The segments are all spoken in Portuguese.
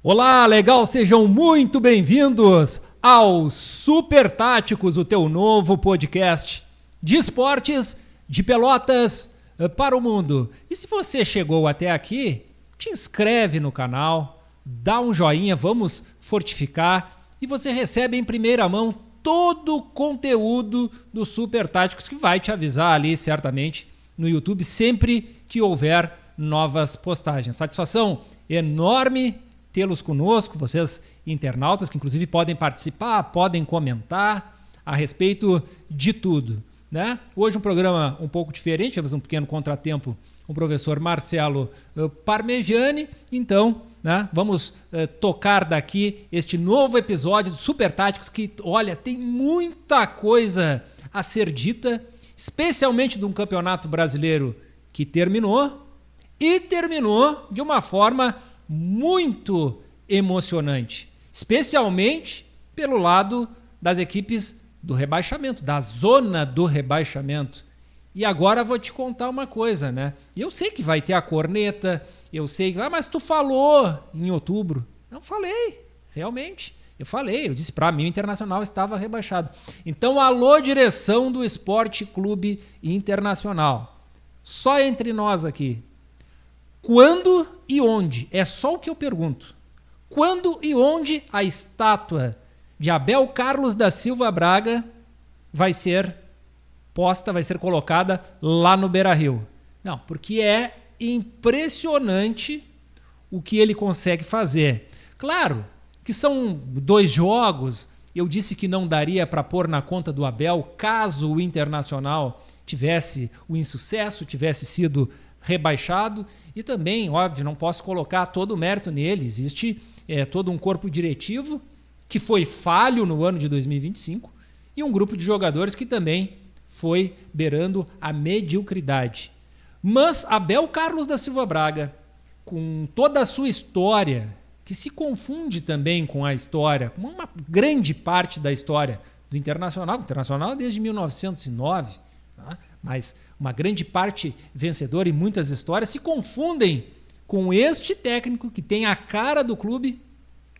Olá, legal, sejam muito bem-vindos ao Super Táticos, o teu novo podcast de esportes de Pelotas para o mundo. E se você chegou até aqui, te inscreve no canal, dá um joinha, vamos fortificar e você recebe em primeira mão todo o conteúdo do Super Táticos que vai te avisar ali certamente no YouTube sempre que houver novas postagens. Satisfação enorme tê-los conosco, vocês internautas que inclusive podem participar, podem comentar a respeito de tudo, né? Hoje um programa um pouco diferente, temos um pequeno contratempo com o professor Marcelo Parmegiani, então, né, vamos tocar daqui este novo episódio do Super Táticos que, olha, tem muita coisa a ser dita, especialmente de um campeonato brasileiro que terminou de uma forma muito emocionante, especialmente pelo lado das equipes do rebaixamento, da zona do rebaixamento. E agora vou te contar uma coisa, né? Eu sei que vai ter a corneta, eu sei que... mas tu falou em outubro. Não falei, realmente. Eu disse para mim o Internacional estava rebaixado. Então, alô, direção do Esporte Clube Internacional. Só entre nós aqui. Quando e onde? É só o que eu pergunto. Quando e onde a estátua de Abel Carlos da Silva Braga vai ser posta, vai ser colocada lá no Beira-Rio? Não, porque é impressionante o que ele consegue fazer. Claro que são 2 jogos, eu disse que não daria para pôr na conta do Abel caso o Internacional tivesse o insucesso, tivesse sido rebaixado, e também, óbvio, não posso colocar todo o mérito nele, existe todo um corpo diretivo que foi falho no ano de 2025 e um grupo de jogadores que também foi beirando a mediocridade. Mas Abel Carlos da Silva Braga, com toda a sua história, que se confunde também com a história, com uma grande parte da história do Internacional desde 1909, tá? Mas uma grande parte vencedora e muitas histórias se confundem com este técnico que tem a cara do clube,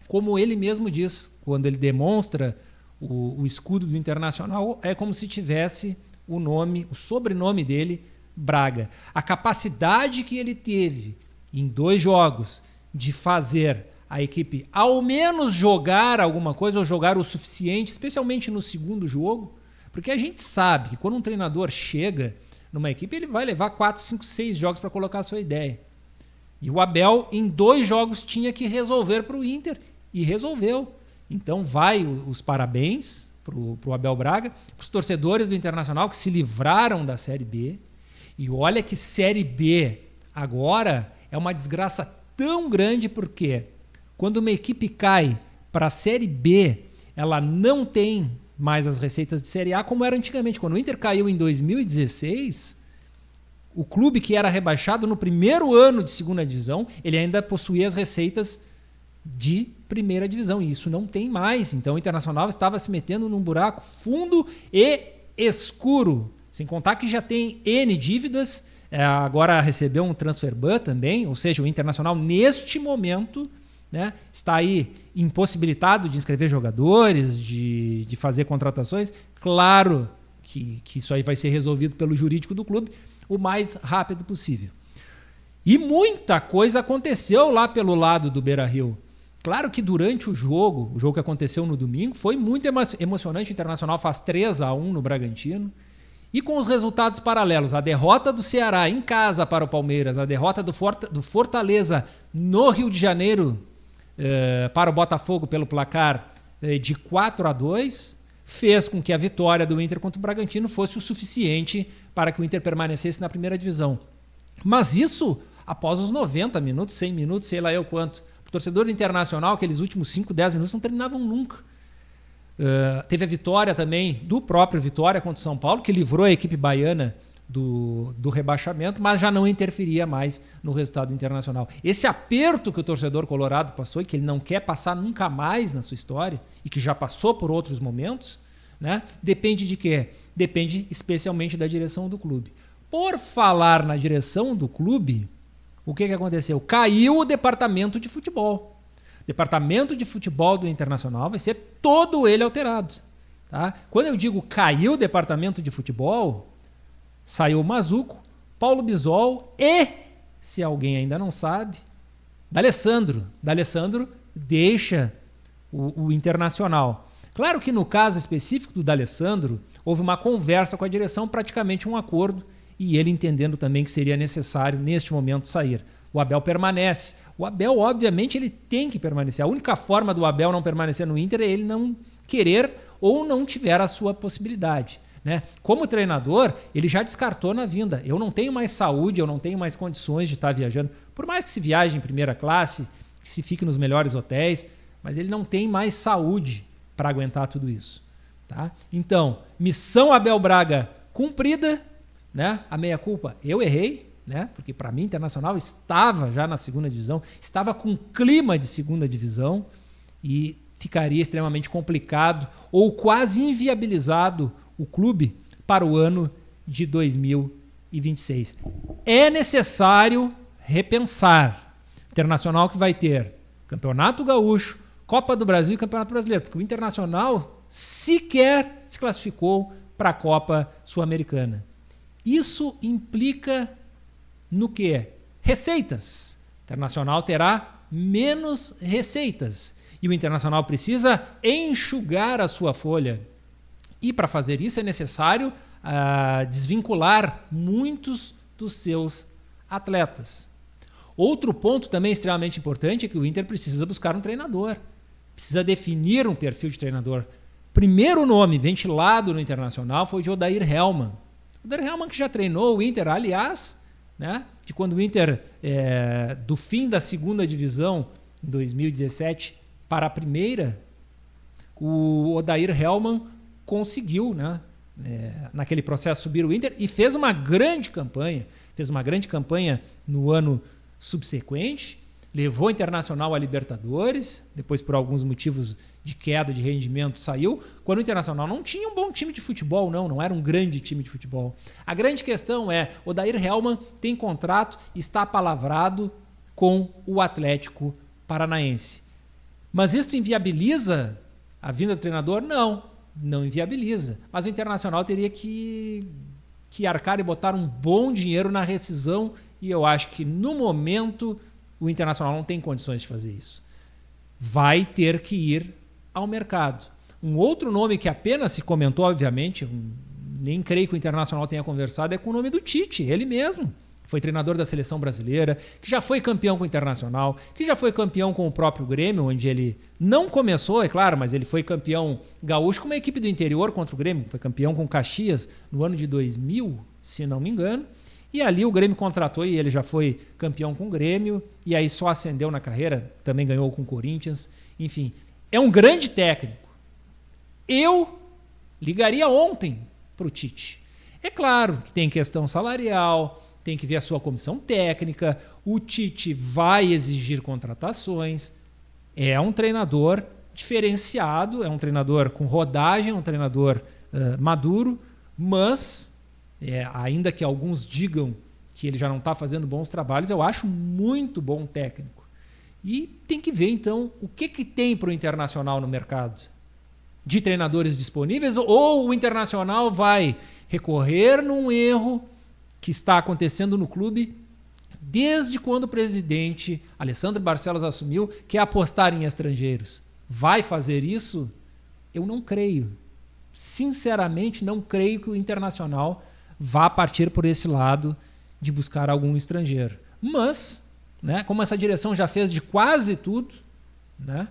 como ele mesmo diz, quando ele demonstra o escudo do Internacional, é como se tivesse o sobrenome dele, Braga. A capacidade que ele teve em 2 jogos de fazer a equipe ao menos jogar alguma coisa ou jogar o suficiente, especialmente no segundo jogo, porque a gente sabe que quando um treinador chega numa equipe, ele vai levar 4, 5, 6 jogos para colocar a sua ideia. E o Abel, em 2 jogos, tinha que resolver para o Inter e resolveu. Então vai os parabéns para o Abel Braga, para os torcedores do Internacional que se livraram da Série B. E olha que Série B agora é uma desgraça tão grande, porque quando uma equipe cai para a Série B, ela não tem mais as receitas de Série A como era antigamente. Quando o Inter caiu em 2016, o clube que era rebaixado no primeiro ano de segunda divisão, ele ainda possuía as receitas de primeira divisão, e isso não tem mais. Então o Internacional estava se metendo num buraco fundo e escuro, sem contar que já tem N dívidas, agora recebeu um transfer ban também, ou seja, o Internacional neste momento, né, está aí impossibilitado de inscrever jogadores, de fazer contratações. Claro que isso aí vai ser resolvido pelo jurídico do clube o mais rápido possível. E muita coisa aconteceu lá pelo lado do Beira-Rio. Claro que durante o jogo que aconteceu no domingo, foi muito emocionante. O Internacional faz 3-1 no Bragantino. E com os resultados paralelos, a derrota do Ceará em casa para o Palmeiras, a derrota do Fortaleza no Rio de Janeiro para o Botafogo pelo placar de 4-2, fez com que a vitória do Inter contra o Bragantino fosse o suficiente para que o Inter permanecesse na primeira divisão. Mas isso após os 90 minutos, 100 minutos, sei lá eu quanto. O torcedor do Internacional, aqueles últimos 5, 10 minutos não terminavam nunca. Teve a vitória também do próprio Vitória contra o São Paulo, que livrou a equipe baiana do rebaixamento, mas já não interferia mais no resultado internacional. Esse aperto que o torcedor colorado passou e que ele não quer passar nunca mais na sua história e que já passou por outros momentos, né, depende de quê? Depende especialmente da direção do clube. Por falar na direção do clube, o que aconteceu? Caiu o departamento de futebol. O departamento de futebol do Internacional vai ser todo ele alterado. Tá? Quando eu digo caiu o departamento de futebol, saiu o Mazuco, Paulo Bisol e, se alguém ainda não sabe, D'Alessandro. D'Alessandro deixa o Internacional. Claro que no caso específico do D'Alessandro, houve uma conversa com a direção, praticamente um acordo, e ele entendendo também que seria necessário, neste momento, sair. O Abel permanece. O Abel, obviamente, ele tem que permanecer. A única forma do Abel não permanecer no Inter é ele não querer ou não tiver a sua possibilidade. Né? Como treinador, ele já descartou na vinda. Eu não tenho mais saúde, eu não tenho mais condições de estar viajando. Por mais que se viaje em primeira classe, que se fique nos melhores hotéis, mas ele não tem mais saúde para aguentar tudo isso. Tá? Então, missão Abel Braga cumprida, né? A meia-culpa, eu errei, né? Porque para mim, Internacional estava já na segunda divisão, estava com clima de segunda divisão e ficaria extremamente complicado ou quase inviabilizado o clube para o ano de 2026. É necessário repensar. Internacional que vai ter Campeonato Gaúcho, Copa do Brasil e Campeonato Brasileiro, porque o Internacional sequer se classificou para a Copa Sul-Americana. Isso implica no quê? Receitas. O Internacional terá menos receitas e o Internacional precisa enxugar a sua folha. E para fazer isso é necessário desvincular muitos dos seus atletas. Outro ponto também extremamente importante é que o Inter precisa buscar um treinador. Precisa definir um perfil de treinador. Primeiro nome ventilado no Internacional foi o de Odair Hellmann. Odair Hellmann que já treinou o Inter, aliás, né, de quando o Inter, do fim da segunda divisão, em 2017, para a primeira, o Odair Hellmann conseguiu, né, naquele processo, subir o Inter e fez uma grande campanha. Fez uma grande campanha no ano subsequente, levou o Internacional a Libertadores, depois por alguns motivos de queda de rendimento saiu, quando o Internacional não tinha um bom time de futebol, não era um grande time de futebol. A grande questão é, o Odair Hellmann tem contrato, está apalavrado com o Atlético Paranaense. Mas isso inviabiliza a vinda do treinador? Não inviabiliza. Mas o Internacional teria que arcar e botar um bom dinheiro na rescisão e eu acho que no momento o Internacional não tem condições de fazer isso. Vai ter que ir ao mercado. Um outro nome que apenas se comentou, obviamente, nem creio que o Internacional tenha conversado, é com o nome do Tite, ele mesmo. Foi treinador da seleção brasileira, que já foi campeão com o Internacional, que já foi campeão com o próprio Grêmio, onde ele não começou, é claro, mas ele foi campeão gaúcho com uma equipe do interior contra o Grêmio, foi campeão com o Caxias no ano de 2000, se não me engano, e ali o Grêmio contratou e ele já foi campeão com o Grêmio, e aí só ascendeu na carreira, também ganhou com o Corinthians, enfim, é um grande técnico. Eu ligaria ontem para o Tite. É claro que tem questão salarial, tem que ver a sua comissão técnica, o Tite vai exigir contratações, é um treinador diferenciado, é um treinador com rodagem, é um treinador maduro, mas ainda que alguns digam que ele já não está fazendo bons trabalhos, eu acho muito bom técnico. E tem que ver então o que tem para o Internacional no mercado de treinadores disponíveis, ou o Internacional vai recorrer num erro que está acontecendo no clube desde quando o presidente Alessandro Barcelos assumiu, que é apostar em estrangeiros. Vai fazer isso? Eu não creio. Sinceramente, não creio que o Internacional vá partir por esse lado de buscar algum estrangeiro. Mas, né, como essa direção já fez de quase tudo, né,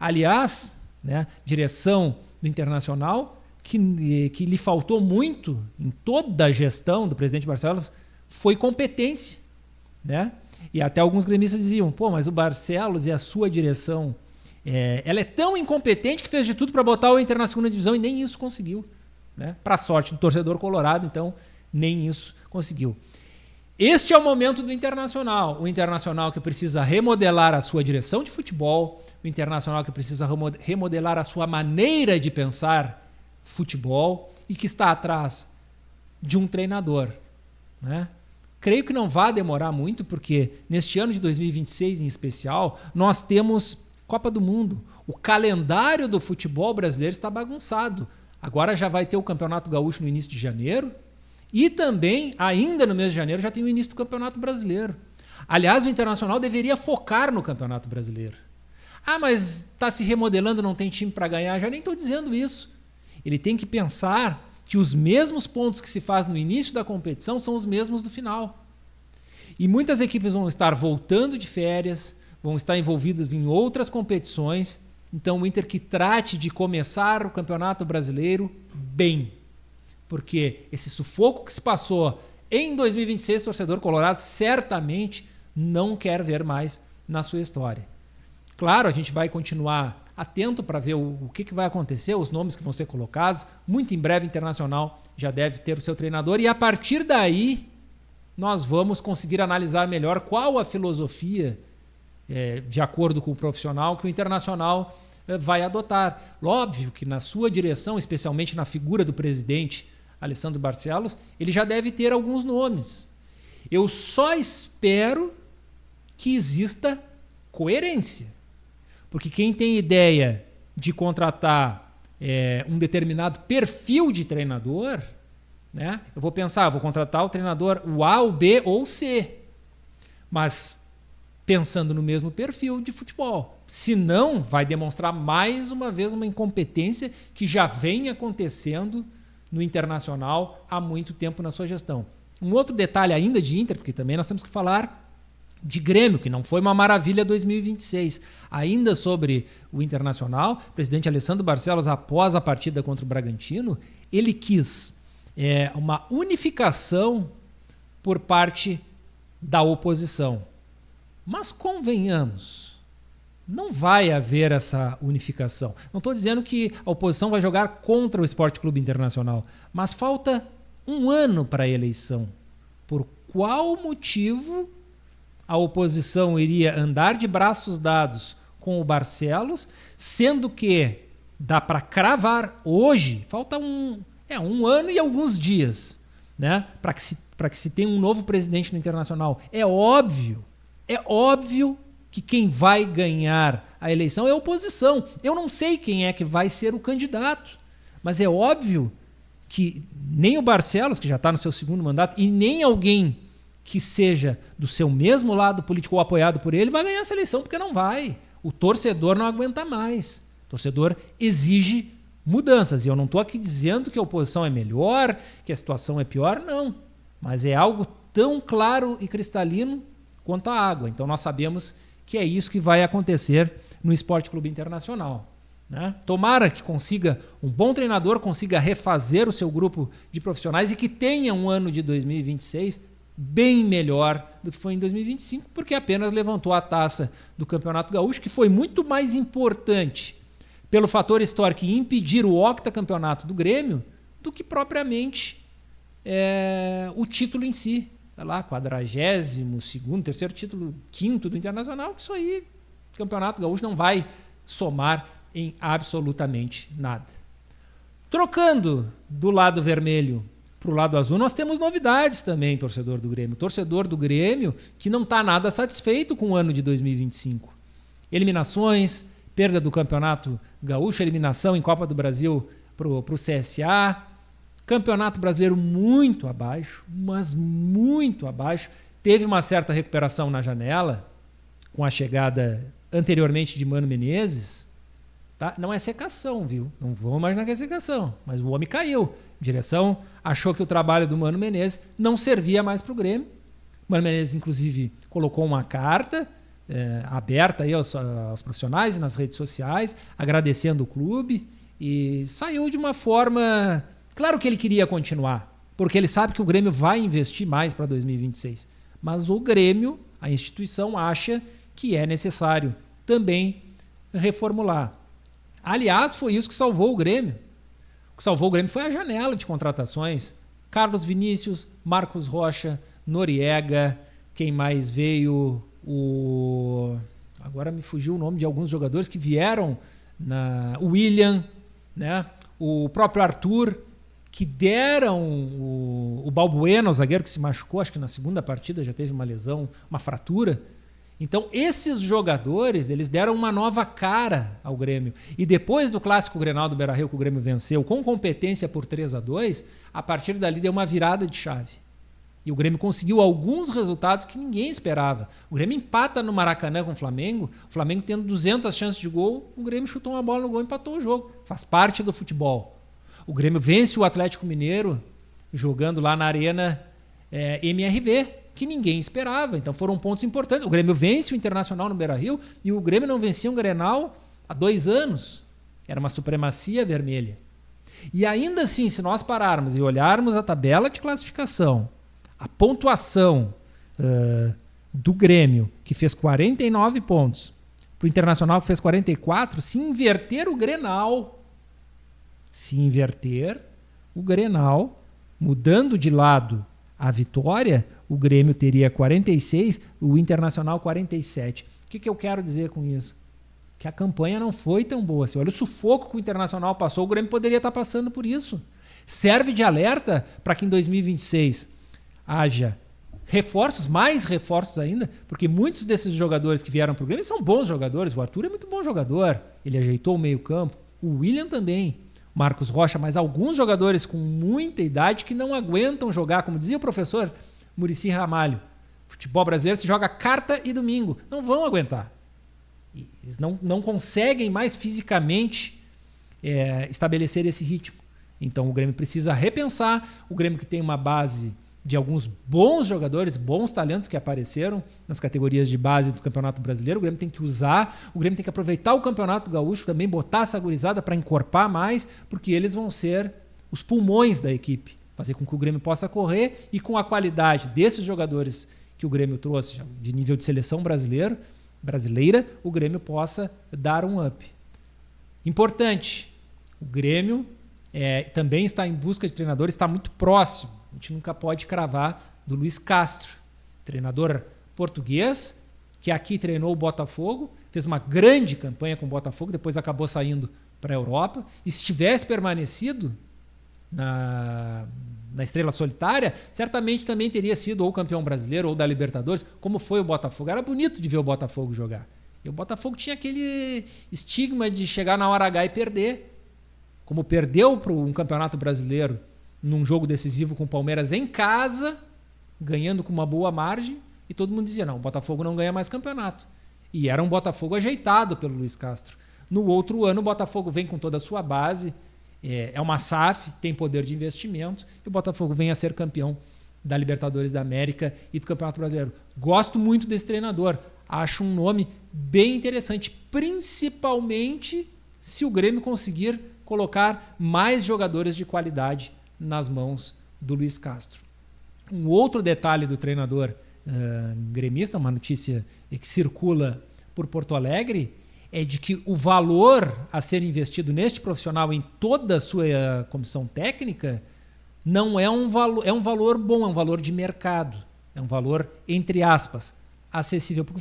aliás, né, direção do Internacional, que lhe faltou muito em toda a gestão do presidente Barcelos, foi competência. Né? E até alguns gremistas diziam, mas o Barcelos e a sua direção, ela é tão incompetente que fez de tudo para botar o Inter na segunda divisão e nem isso conseguiu. Né? Para a sorte do torcedor colorado, então, nem isso conseguiu. Este é o momento do Internacional. O Internacional que precisa remodelar a sua direção de futebol, o Internacional que precisa remodelar a sua maneira de pensar futebol e que está atrás de um treinador. Né? Creio que não vai demorar muito, porque neste ano de 2026 em especial, nós temos Copa do Mundo. O calendário do futebol brasileiro está bagunçado. Agora já vai ter o Campeonato Gaúcho no início de janeiro e também, ainda no mês de janeiro, já tem o início do Campeonato Brasileiro. Aliás, o Internacional deveria focar no Campeonato Brasileiro. Ah, mas está se remodelando, não tem time para ganhar. Já nem estou dizendo isso. Ele tem que pensar que os mesmos pontos que se faz no início da competição são os mesmos do final. E muitas equipes vão estar voltando de férias, vão estar envolvidas em outras competições. Então o Inter que trate de começar o Campeonato Brasileiro bem. Porque esse sufoco que se passou em 2026, o torcedor colorado certamente não quer ver mais na sua história. Claro, a gente vai continuar atento para ver o que vai acontecer, os nomes que vão ser colocados. Muito em breve, o Internacional já deve ter o seu treinador. E a partir daí, nós vamos conseguir analisar melhor qual a filosofia, de acordo com o profissional, que o Internacional vai adotar. Óbvio que na sua direção, especialmente na figura do presidente Alessandro Barcelos, ele já deve ter alguns nomes. Eu só espero que exista coerência. Porque quem tem ideia de contratar um determinado perfil de treinador, né? Eu vou pensar, vou contratar o treinador o A, o B ou o C. Mas pensando no mesmo perfil de futebol. Senão, vai demonstrar mais uma vez uma incompetência que já vem acontecendo no Internacional há muito tempo na sua gestão. Um outro detalhe ainda de Inter, porque também nós temos que falar de Grêmio, que não foi uma maravilha 2026. Ainda sobre o Internacional, o presidente Alessandro Barcelos, após a partida contra o Bragantino, ele quis uma unificação por parte da oposição. Mas convenhamos, não vai haver essa unificação. Não estou dizendo que a oposição vai jogar contra o Sport Clube Internacional, mas falta um ano para a eleição. Por qual motivo a oposição iria andar de braços dados com o Barcelos, sendo que dá para cravar hoje, falta um ano e alguns dias, né, para que se tenha um novo presidente no Internacional. É óbvio que quem vai ganhar a eleição é a oposição. Eu não sei quem é que vai ser o candidato, mas é óbvio que nem o Barcelos, que já está no seu segundo mandato, e nem alguém que seja do seu mesmo lado político ou apoiado por ele vai ganhar essa eleição, porque não vai. O torcedor não aguenta mais. O torcedor exige mudanças. E eu não estou aqui dizendo que a oposição é melhor, que a situação é pior, não. Mas é algo tão claro e cristalino quanto a água. Então nós sabemos que é isso que vai acontecer no Sport Clube Internacional, né? Tomara que consiga um bom treinador, consiga refazer o seu grupo de profissionais e que tenha um ano de 2026 bem melhor do que foi em 2025, porque apenas levantou a taça do Campeonato Gaúcho, que foi muito mais importante pelo fator histórico e impedir o octacampeonato do Grêmio do que propriamente o título em si. Tá lá, 42º, terceiro título, quinto do Internacional, que isso aí, Campeonato Gaúcho não vai somar em absolutamente nada. Trocando do lado vermelho para o lado azul, nós temos novidades também, torcedor do Grêmio. Torcedor do Grêmio que não está nada satisfeito com o ano de 2025. Eliminações, perda do Campeonato Gaúcho, eliminação em Copa do Brasil para o CSA, Campeonato Brasileiro muito abaixo, mas muito abaixo. Teve uma certa recuperação na janela, com a chegada anteriormente de Mano Menezes. Tá? Não é secação, viu? Não vou imaginar que é secação, mas o homem caiu. A direção achou que o trabalho do Mano Menezes não servia mais para o Grêmio. O Mano Menezes, inclusive, colocou uma carta aberta aí aos profissionais e nas redes sociais, agradecendo o clube, e saiu de uma forma... Claro que ele queria continuar, porque ele sabe que o Grêmio vai investir mais para 2026. Mas o Grêmio, a instituição, acha que é necessário também reformular. Aliás, foi isso que salvou o Grêmio. O que salvou o Grêmio foi a janela de contratações. Carlos Vinícius, Marcos Rocha, Noriega, quem mais veio? Agora me fugiu o nome de alguns jogadores que vieram. O William, né? O próprio Arthur, que deram o Balbuena, o zagueiro que se machucou, acho que na segunda partida já teve uma lesão, uma fratura. Então, esses jogadores, eles deram uma nova cara ao Grêmio. E depois do clássico Grenal do Beira-Rio, que o Grêmio venceu com competência por 3-2, a partir dali deu uma virada de chave. E o Grêmio conseguiu alguns resultados que ninguém esperava. O Grêmio empata no Maracanã com o Flamengo tendo 200 chances de gol, o Grêmio chutou uma bola no gol e empatou o jogo. Faz parte do futebol. O Grêmio vence o Atlético Mineiro jogando lá na Arena MRV, que ninguém esperava. Então foram pontos importantes. O Grêmio vence o Internacional no Beira-Rio e o Grêmio não vencia um Grenal há 2 anos. Era uma supremacia vermelha. E ainda assim, se nós pararmos e olharmos a tabela de classificação, a pontuação do Grêmio, que fez 49 pontos, para o Internacional, que fez 44, se inverter o Grenal, mudando de lado a vitória, o Grêmio teria 46, o Internacional 47. O que eu quero dizer com isso? Que a campanha não foi tão boa. Se olha o sufoco que o Internacional passou, o Grêmio poderia estar passando por isso. Serve de alerta para que em 2026 haja reforços, mais reforços ainda, porque muitos desses jogadores que vieram para o Grêmio são bons jogadores. O Arthur é muito bom jogador, ele ajeitou o meio-campo. O William também. Marcos Rocha, mas alguns jogadores com muita idade que não aguentam jogar, como dizia o professor Muricy Ramalho. Futebol brasileiro se joga quarta e domingo. Não vão aguentar. Eles não conseguem mais fisicamente estabelecer esse ritmo. Então o Grêmio precisa repensar. O Grêmio que tem uma base de alguns bons jogadores, bons talentos que apareceram nas categorias de base do Campeonato Brasileiro. O Grêmio tem que usar, o Grêmio tem que aproveitar o Campeonato Gaúcho também, botar essa gurizada para encorpar mais, porque eles vão ser os pulmões da equipe, fazer com que o Grêmio possa correr e com a qualidade desses jogadores que o Grêmio trouxe de nível de seleção brasileira, o Grêmio possa dar um up. Importante, o Grêmio também está em busca de treinador, está muito próximo. A gente nunca pode cravar do Luiz Castro, treinador português, que aqui treinou o Botafogo, fez uma grande campanha com o Botafogo, depois acabou saindo para a Europa. E se tivesse permanecido na Estrela Solitária, certamente também teria sido ou campeão brasileiro ou da Libertadores, como foi o Botafogo. Era bonito de ver o Botafogo jogar. E o Botafogo tinha aquele estigma de chegar na hora H e perder. Como perdeu para um campeonato brasileiro num jogo decisivo com o Palmeiras em casa, ganhando com uma boa margem, e todo mundo dizia, não, o Botafogo não ganha mais campeonato. E era um Botafogo ajeitado pelo Luiz Castro. No outro ano, o Botafogo vem com toda a sua base, é uma SAF, tem poder de investimento, e o Botafogo vem a ser campeão da Libertadores da América e do Campeonato Brasileiro. Gosto muito desse treinador, acho um nome bem interessante, principalmente se o Grêmio conseguir colocar mais jogadores de qualidade nas mãos do Luiz Castro. Um outro detalhe do treinador gremista, uma notícia que circula por Porto Alegre, é de que o valor a ser investido neste profissional em toda a sua comissão técnica não é um valor, é um valor bom, é um valor de mercado, é um valor, entre aspas, acessível, porque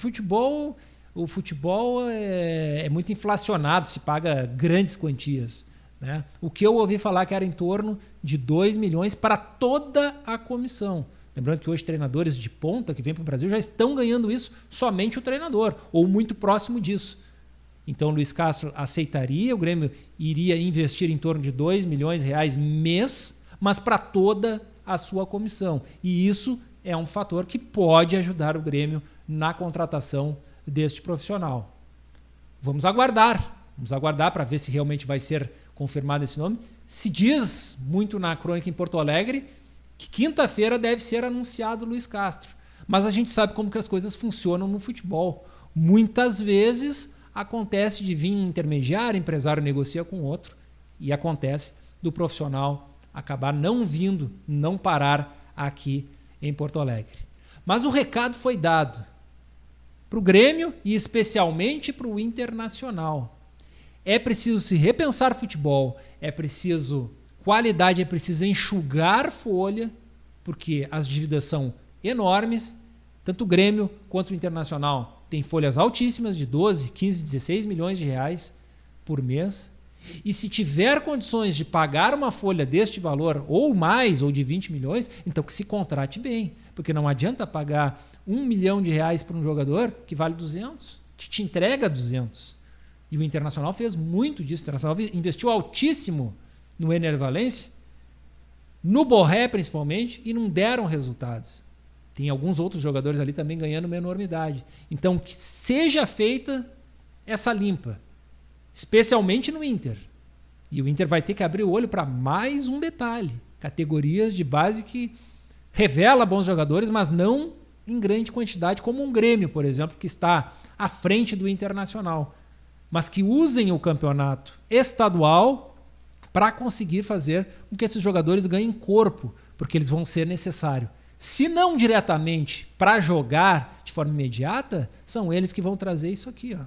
o futebol é muito inflacionado, se paga grandes quantias. Né? O que eu ouvi falar que era em torno de 2 milhões para toda a comissão. Lembrando que hoje treinadores de ponta que vêm para o Brasil já estão ganhando isso, somente o treinador, ou muito próximo disso. Então o Luiz Castro aceitaria, o Grêmio iria investir em torno de 2 milhões de reais mês, mas para toda a sua comissão. E isso é um fator que pode ajudar o Grêmio na contratação deste profissional. Vamos aguardar para ver se realmente vai ser confirmado esse nome. Se diz muito na crônica em Porto Alegre que quinta-feira deve ser anunciado o Luiz Castro. Mas a gente sabe como que as coisas funcionam no futebol. Muitas vezes acontece de vir um intermediário, empresário negocia com outro, e acontece do profissional acabar não vindo, não parar aqui em Porto Alegre. Mas o recado foi dado para o Grêmio e especialmente para o Internacional. É preciso se repensar futebol, é preciso qualidade, é preciso enxugar folha, porque as dívidas são enormes, tanto o Grêmio quanto o Internacional tem folhas altíssimas de 12, 15, 16 milhões de reais por mês. E se tiver condições de pagar uma folha deste valor, ou mais, ou de 20 milhões, então que se contrate bem, porque não adianta pagar R$1 milhão para um jogador que vale 200, que te entrega 200. E o Internacional fez muito disso. O Internacional investiu altíssimo no Ener Valencia, no Borré principalmente, e não deram resultados. Tem alguns outros jogadores ali também ganhando uma enormidade. Então, que seja feita essa limpa, especialmente no Inter. E o Inter vai ter que abrir o olho para mais um detalhe. Categorias de base que revela bons jogadores, mas não em grande quantidade, como um Grêmio, por exemplo, que está à frente do Internacional. Mas que usem o campeonato estadual para conseguir fazer com que esses jogadores ganhem corpo, porque eles vão ser necessários. Se não diretamente para jogar de forma imediata, são eles que vão trazer isso aqui. Ó.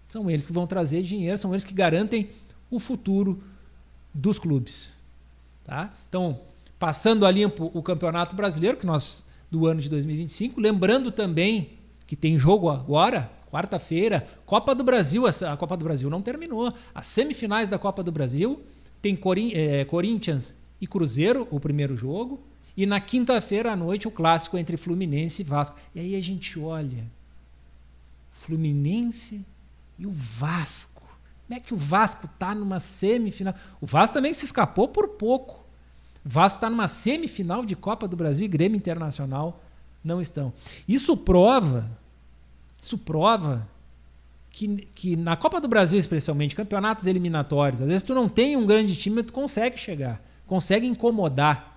São eles que vão trazer dinheiro, são eles que garantem o futuro dos clubes. Tá? Então, passando a limpo o Campeonato Brasileiro do ano de 2025, lembrando também que tem jogo agora, quarta-feira, Copa do Brasil. A Copa do Brasil não terminou. As semifinais da Copa do Brasil tem Corinthians e Cruzeiro, o primeiro jogo. E na quinta-feira à noite o clássico entre Fluminense e Vasco. E aí a gente olha, Fluminense e o Vasco. Como é que o Vasco está numa semifinal? O Vasco também se escapou por pouco. O Vasco está numa semifinal de Copa do Brasil e Grêmio Internacional não estão. Isso prova que na Copa do Brasil, especialmente, campeonatos eliminatórios, às vezes tu não tem um grande time, mas tu consegue chegar, consegue incomodar.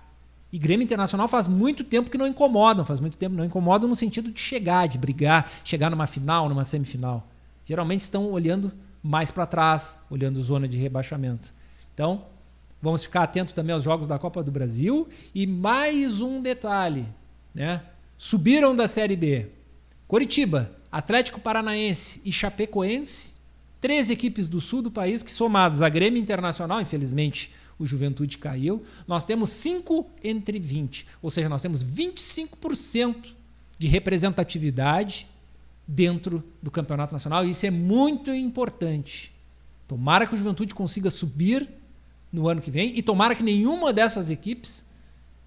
E Grêmio Internacional faz muito tempo que não incomodam, no sentido de chegar, de brigar, chegar numa final, numa semifinal. Geralmente estão olhando mais para trás, olhando zona de rebaixamento. Então, vamos ficar atentos também aos jogos da Copa do Brasil. E mais um detalhe, né? Subiram da Série B Coritiba, Atlético Paranaense e Chapecoense, 3 equipes do sul do país que, somados a Grêmio Internacional, infelizmente o Juventude caiu, nós temos 5 entre 20, ou seja, nós temos 25% de representatividade dentro do Campeonato Nacional, e isso é muito importante. Tomara que o Juventude consiga subir no ano que vem, e tomara que nenhuma dessas equipes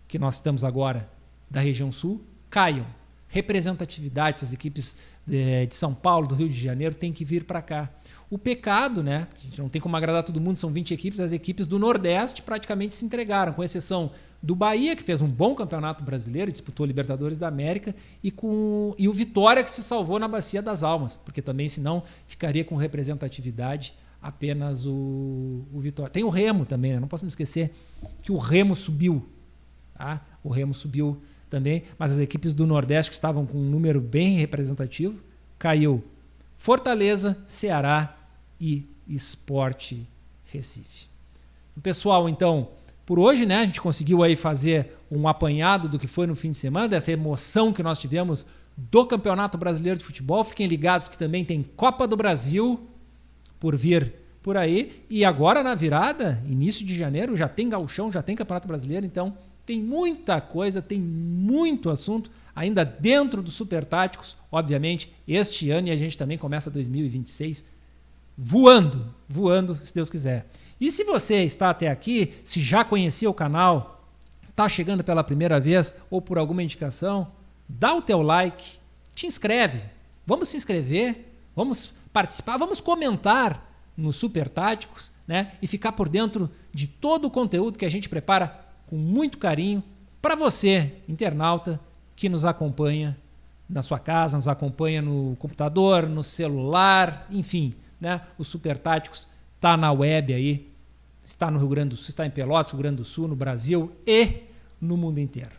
que nós estamos agora da região sul caiam. Representatividade, essas equipes de São Paulo, do Rio de Janeiro, tem que vir para cá. O pecado, né? A gente não tem como agradar todo mundo, são 20 equipes, as equipes do Nordeste praticamente se entregaram, com exceção do Bahia, que fez um bom campeonato brasileiro, disputou a Libertadores da América, e o Vitória, que se salvou na Bacia das Almas, porque também, senão, ficaria com representatividade apenas o Vitória. Tem o Remo também, né? Não posso me esquecer que o Remo subiu. Tá? O Remo subiu também, mas as equipes do Nordeste, que estavam com um número bem representativo, caiu Fortaleza, Ceará e Sport Recife. Pessoal, então, por hoje, né, a gente conseguiu aí fazer um apanhado do que foi no fim de semana, dessa emoção que nós tivemos do Campeonato Brasileiro de Futebol. Fiquem ligados que também tem Copa do Brasil por vir por aí. E agora, na virada, início de janeiro, já tem Gauchão, já tem Campeonato Brasileiro. Então, tem muita coisa, tem muito assunto ainda dentro dos Super Táticos. Obviamente, este ano, e a gente também começa 2026 voando, se Deus quiser. E se você está até aqui, se já conhecia o canal, está chegando pela primeira vez ou por alguma indicação, dá o teu like, te inscreve. Vamos se inscrever, vamos participar, vamos comentar nos Super Táticos, né? E ficar por dentro de todo o conteúdo que a gente prepara com muito carinho para você, internauta, que nos acompanha na sua casa, nos acompanha no computador, no celular, enfim, né? Os Super Táticos está na web aí, está no Rio Grande do Sul, está em Pelotas, Rio Grande do Sul, no Brasil e no mundo inteiro.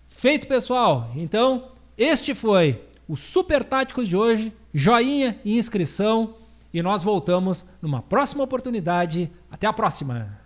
Feito, pessoal? Então, este foi o Super Táticos de hoje. Joinha e inscrição, e nós voltamos numa próxima oportunidade. Até a próxima!